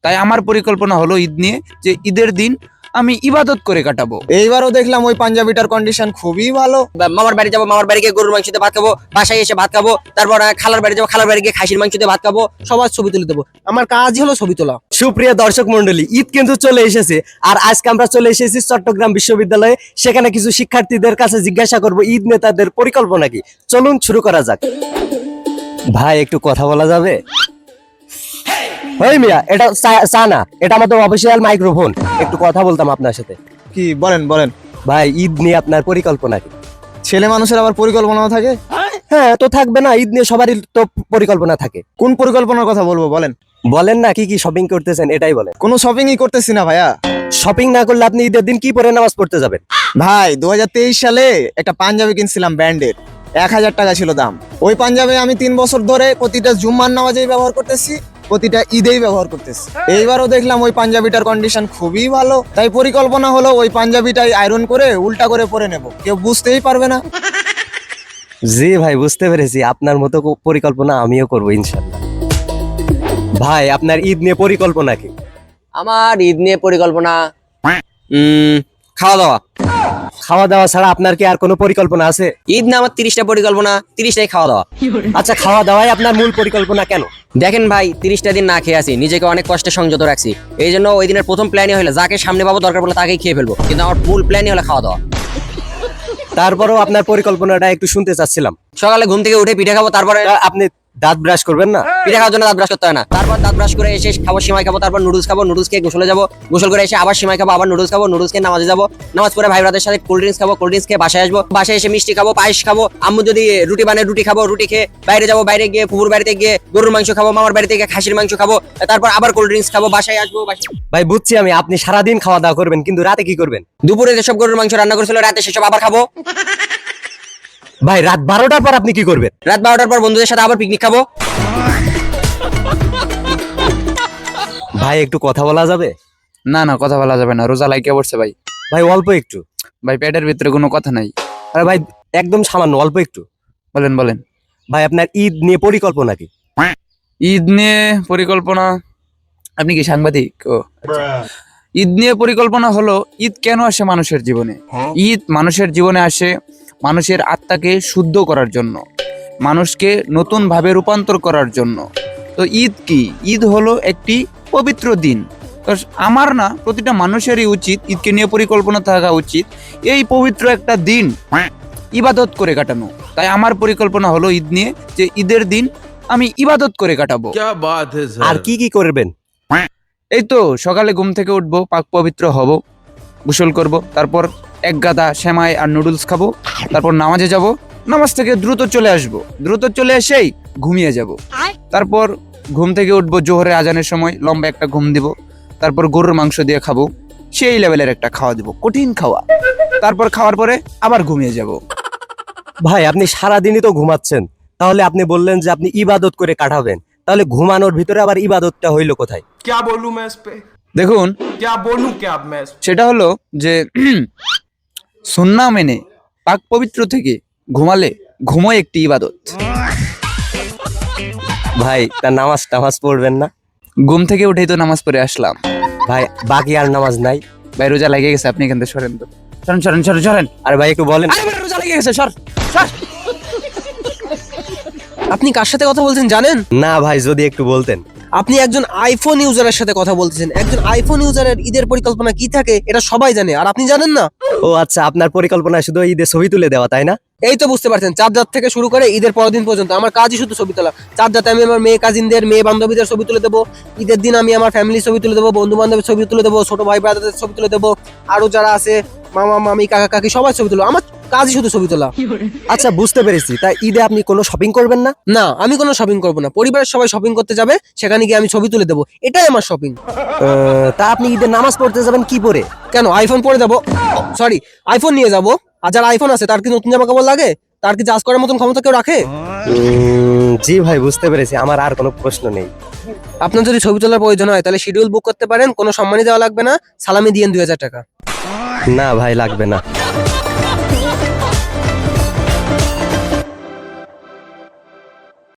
তাই আমার পরিকল্পনা হলো ঈদ নিয়ে যে ঈদের দিন আমি ইবাদত করে কাটাবো। এইবারও দেখলাম ওই পাঞ্জাবিটার কন্ডিশন খুবই ভালো। মামার বাড়ি যাবো, মামার বাড়ি গিয়ে গরুর মাংস দিয়ে ভাত খাবো, বাসায় এসে ভাত খাবো, তারপর খালার বাড়ি যাবো, খালার বাড়ি গিয়ে খাসির মাংস দিয়ে ভাত খাবো, সবার ছবি তুলে দেবো। আমার কাজই হলো ছবি তোলা। সুপ্রিয় দর্শক মন্ডলী, ঈদ কিন্তু চলে এসেছে আর আজকে আমরা চলে এসেছি চট্টগ্রাম বিশ্ববিদ্যালয়ে। সেখানে কিছু শিক্ষার্থীদের কাছে জিজ্ঞাসা করব ঈদ নেতাদের পরিকল্পনা কি। চলুন শুরু করা যাক। ভাই একটু কথা বলা যাবে? ওই মিয়া, এটা চা না, এটা আমাদের অফিসিয়াল মাইক্রোফোন। একটু কথা বলতাম আপনার সাথে। কি বলেন বলেন। ভাই ঈদ নিয়ে আপনার পরিকল্পনা কি? ছেলে মানুষের আবার পরিকল্পনাও থাকে? হ্যাঁ, তো থাকবে না? ঈদ নিয়ে সবারই তো পরিকল্পনা থাকে। কোন পরিকল্পনার কথা বলবো বলেন? বলেন না, কি কি শপিং করতেছেন এটাই বলেন। কোনো শপিংই করতেছি না ভাইয়া। শপিং না করলে আপনি ঈদের দিন কি পরে নামাজ পড়তে যাবেন? ভাই 2023 সালে একটা পাঞ্জাবি কিনছিলাম ব্র্যান্ডের, 1000 টাকা ছিল দাম। ওই পাঞ্জাবি আমি 3 বছর ধরে প্রতিটা জুম্মার নামাজেই ব্যবহার করতেছি, প্রতিটা ঈদেই ব্যবহার করতেছি। এইবারও দেখলাম ওই পাঞ্জাবিটার কন্ডিশন খুবই ভালো, তাই পরিকল্পনা হলো ওই পাঞ্জাবিটাই আয়রন করে উল্টা করে পরে নেব, কেউ বুঝতেই পারবে না। জি ভাই, বুঝতে পেরেছি। আপনার মতো পরিকল্পনা আমিও করবো ইনশাল্লাহ। ভাই আপনার ঈদ নিয়ে পরিকল্পনা কি? আমার ঈদ নিয়ে পরিকল্পনা খাওয়া দাওয়া। খাওয়া দাওয়া ছাড়া আপনার কি আর কোনো পরিকল্পনা আছে? ঈদ না আমার 30টা পরিকল্পনা, 30টাই খাওয়া দাওয়া। আচ্ছা, খাওয়া দাওয়াই আপনার মূল পরিকল্পনা কেন? দেখেন ভাই, 30টা দিন না খেয়ে আছি, নিজেকে অনেক কষ্টে সংযত রাখছি। এই জন্য ওই দিনের প্রথম প্ল্যানই হলো যাকে সামনে পাবো দরকার পড়লে তাকেই খেয়ে ফেলবো, কিন্তু আমার মূল প্ল্যানই হলো খাওয়া দাওয়া। তারপরেও আপনার পরিকল্পনাটা একটু শুনতে চাচ্ছিলাম। সকালে ঘুম থেকে উঠে পিঠে খাবো, তারপরে আপনি দাঁত ব্রাশ করবেন না? পিঠে খাওয়ার জন্য দাঁত ব্রাশ করতে হয় না। তারপর দাঁত ব্রাশ করে এসে খাবো, সিমাই খাবো, তারপর নুডলস খাবো, নুডলস খেয়ে গোসলে যাবো, গোসল করে এসে আবার সিমাই খাবো, আবার নুডলস খাবো, নুডলস খেয়ে নামাজে যাবো, নামাজ পড়ে ভাই ব্রাদের সাথে কোল্ড ড্রিঙ্কস খাবো, কোল্ড ড্রিঙ্কস খেয়ে বাসায় আসবো, বাসায় এসে মিষ্টি খাবো, পায়েস খাবো, আম্মু যদি রুটি বানায় রুটি খাবো, রুটি খেয়ে বাইরে যাবো, বাইরে গিয়ে ফুপুর বাড়িতে গিয়ে গরুর মাংস খাবো, মামার বাড়িতে গিয়ে খাসির মাংস খাবো, তারপর আবার কোল্ড ড্রিঙ্কস খাবো, বাসায় আসবো। ভাই বুঝছি আমি, আপনি সারাদিন খাওয়া দাওয়া করবেন, কিন্তু রাতে কি করবেন? দুপুরে যেসব গরুর মাংস রান্না করেছিল রাতে সেসব আবার খাবো। ভাই রাত 12টার পর আপনি কি করবেন? রাত 12টার পর বন্ধুদের সাথে আবার পিকনিক খাবো। ভাই একটু কথা বলা যাবে? না না, কথা বলা যাবে না, রোজা লাগিয়ে পড়ছে ভাই। ভাই অল্প একটু। ভাই পেটের ভিতরে কোনো কথা নাই। আরে ভাই একদম সামান্য, অল্প একটু। বলেন বলেন। ভাই আপনার ঈদ নিয়ে পরিকল্পনা কি? ঈদ নিয়ে পরিকল্পনা? আপনি কি সাংবাদিক? ও আচ্ছা। ঈদ নিয়ে পরিকল্পনা হলো ঈদ কেন আসে মানুষের জীবনে। ঈদ মানুষের জীবনে আসে মানুষের আত্মাকে শুদ্ধ করার জন্য, মানুষকে নতুন ভাবে রূপান্তর করার জন্য। তো ঈদ কি? ঈদ হলো একটি পবিত্র দিন। তো আমার না, প্রতিটা মানুষেরই উচিত ঈদকে নিয়ে পরিকল্পনা থাকা উচিত, এই পবিত্র একটা দিন ইবাদত করে কাটানো। তাই আমার পরিকল্পনা হলো ঈদ নিয়ে যে ঈদের দিন আমি ইবাদত করে কাটাবো। আর কি কি করবেন? এই তো সকালে ঘুম থেকে উঠবো, পাক পবিত্র হব, গোসল করব, তারপর এক গাদা সেমাই আর নুডলস খাবো, তারপর নামাজে যাব, নামাজ থেকে দ্রুত চলে আসব, দ্রুত চলে এসেই ঘুমিয়ে যাব। তারপর ঘুম থেকে উঠবো জোহরের আজানের সময়, লম্বা একটা ঘুম দিব, তারপর গরুর মাংস দিয়ে খাবো, সেই লেভেলের একটা খাওয়া দিব, কঠিন খাওয়া। তারপর খাওয়ার পরে আবার ঘুমিয়ে যাব। ভাই আপনি সারাদিনই তো ঘুমাচ্ছেন, তাহলে আপনি বললেন যে আপনি ইবাদত করে কাটাবেন, তাহলে ঘুমানোর ভিতরে আবার ইবাদতটা হইলো কোথায়? क्या बोलूं मैं इस पे? দেখুন, क्या बोलूं क्या अब मैं इस पे? সেটা হলো যে সুন্নাহ মেনে পাক পবিত্র থেকে ঘুমালে ঘুমোয় একটি ইবাদত। ভাই তা নামাজ টামাজ পড়বেন না? ঘুম থেকে উঠেই তো নামাজ পড়ে আসলাম। ভাই বাকি আর নামাজ নাই? ভাই রোজা লেগে গেছে, আপনি এখান থেকে সরেন তো, সরেন সরেন সরেন সরেন। আরে ভাই একটু বলেন। আরে ভাই, রোজা লেগে গেছে, সর সর। আপনি কার সাথে কথা বলছেন জানেন? না ভাই, যদি একটু বলতেন। আপনি একজন আইফোন ইউজারের সাথে কথা বলতেছেন। একজন আইফোন ইউজারের ঈদের পরিকল্পনা কি থাকে এটা সবাই জানে, আর আপনি জানেন না? ও আচ্ছা, আপনার পরিকল্পনা শুধু ঈদে ছবি তুলে দেওয়া, তাই না? এই তো বুঝতে পারছেন, চাঁদ থেকে শুরু করে ঈদের পরের দিন পর্যন্ত আমার কাজই শুধু ছবি তোলা। চাঁদ আমি আমার মেয়ে কাজিনদের, মেয়ে বান্ধবীদের ছবি তুলে দেবো। ঈদের দিন আমি আমার ফ্যামিলির ছবি তুলে দেবো, বন্ধু বান্ধবের ছবি তুলে দেবো, ছোট ভাই ব্রাদারদের ছবি তুলে দেবো, আরো যারা আছে মামা মামি কাকা কাকি সবাই ছবি তুলো। আমার কাজই শুধু ছবি তোলা। আচ্ছা বুঝতে পেরেছি। তাই ঈদে আপনি কোনো শপিং করবেন না? না, আমি কোনো শপিং করবো না। পরিবারের সবাই শপিং করতে যাবে, সেখানে গিয়ে আমি ছবি তুলে দেবো, এটাই আমার শপিং। তা আপনি ঈদে নামাজ পড়তে যাবেন কি পরে? কেন আইফোন পরে যাবো? সরি, আইফোন নিয়ে যাবো। আর যার আইফোন আছে তার কি নতুন জামা কাপড় লাগে? তার কি জাজ করার মতন ক্ষমতা কেউ রাখে? জি ভাই, বুঝতে পেরেছি। আমার আর কোনো প্রশ্ন নেই। আপনার যদি ছবি তোলার প্রয়োজন হয় তাহলে শিডিউল বুক করতে পারেন, কোনো সম্মানই দেওয়া লাগবে না, সালামি দিয়েন 2000 টাকা। না ভাই, লাগবে না।